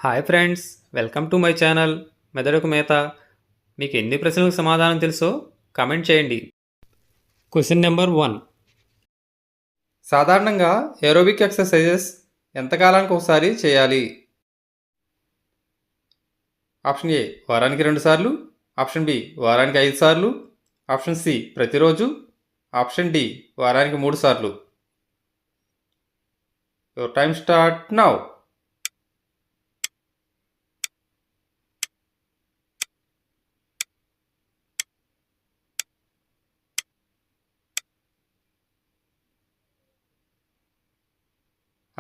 Hi friends, welcome to my channel మెదడుకు మేత. మీకు ఎన్ని ప్రశ్నలకు సమాధానం తెలుసో కామెంట్ చేయండి. Question number 1. సాధారణంగా ఏరోబిక్ ఎక్సర్సైజెస్ ఎంతకాలానికి ఒకసారి చేయాలి? ఆప్షన్ ఏ వారానికి 2 సార్లు, ఆప్షన్ బి వారానికి 5 సార్లు, ఆప్షన్ సి ప్రతిరోజు, ఆప్షన్ డి వారానికి 3 సార్లు. Your time start now.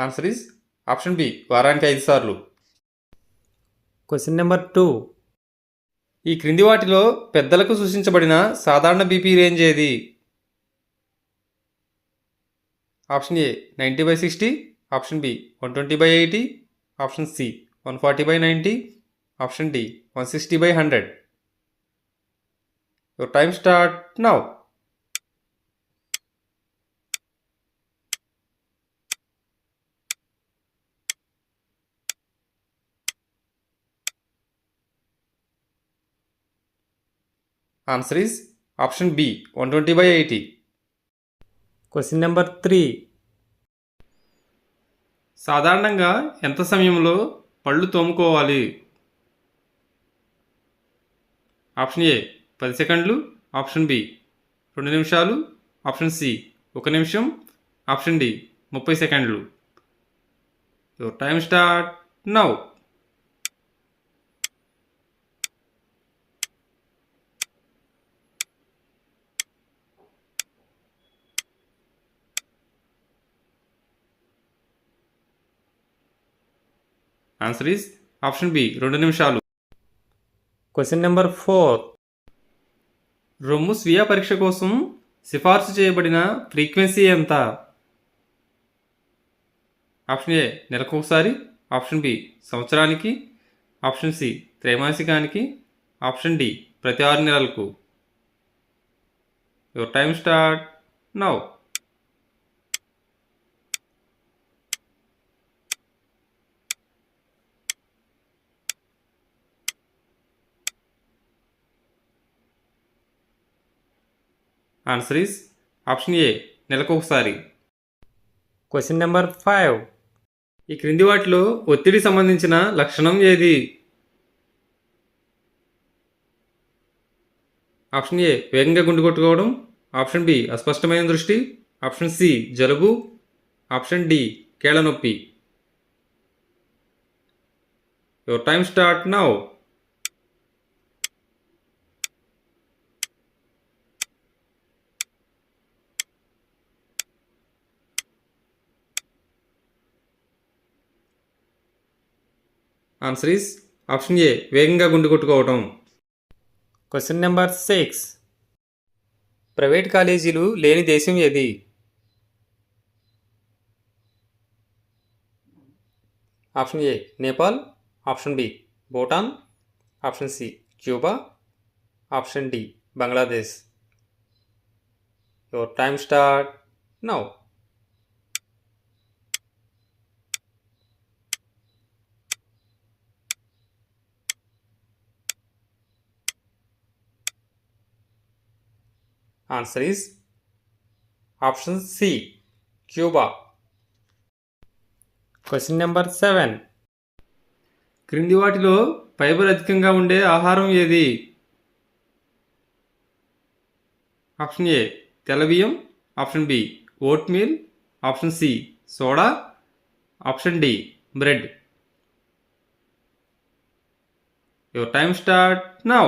Answer is option B వారానికి 5 సార్లు. Question number 2. ఈ క్రింది వాటిలో పెద్దలకు సూచించబడిన సాధారణ బీపీ రేంజ్ ఏది? Option A 90/60, option B 120/80, option C 140/90, option D 160/100. Your time start now. Answer is option B 120/80. Question number 3. సాధారణంగా ఎంత సమయంలో పళ్ళు తోముకోవాలి? ఆప్షన్ ఏ 10 సెకండ్లు, ఆప్షన్ బి 2 నిమిషాలు, ఆప్షన్ సి 1 నిమిషం, ఆప్షన్ డి 30 సెకండ్లు. Your time start now. Answer is option B 2 నిమిషాలు. Question number 4. రొమ్ము స్వీయ పరీక్ష కోసం సిఫార్సు చేయబడిన ఫ్రీక్వెన్సీ ఎంత? ఆప్షన్ ఏ నెలకు ఒకసారి, ఆప్షన్ బి సంవత్సరానికి, ఆప్షన్ సి త్రైమాసికానికి, ఆప్షన్ డి ప్రతి 6 నెలలకు. Your time start now. Answer is option A నెలకు ఒకసారి. Question number 5. ఈ క్రింది వాటిలో ఒత్తిడి సంబంధించిన లక్షణం ఏది? ఆప్షన్ ఏ వేగంగా గుండె కొట్టుకోవడం, ఆప్షన్ బి అస్పష్టమైన దృష్టి, ఆప్షన్ సి జలుబు, ఆప్షన్ డి కీళ్ళ నొప్పి. Your time start now. Answer is option A వేగంగా గుండె కొట్టుకోవటం. Question number 6. ప్రైవేట్ కాలేజీలు లేని దేశం ఏది? Option A Nepal, option B Bhutan, option C Cuba, option D Bangladesh. Your time start now. Answer is option C Cuba. Question number 7. క్రింది వాటిలో fibre అధికంగా ఉండే ఆహారం ఏది? ఆప్షన్ ఏ తెల్లబియ్యం, option B oatmeal, option C soda, option D bread. Your time start now.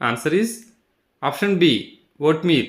Answer is option B vote meal.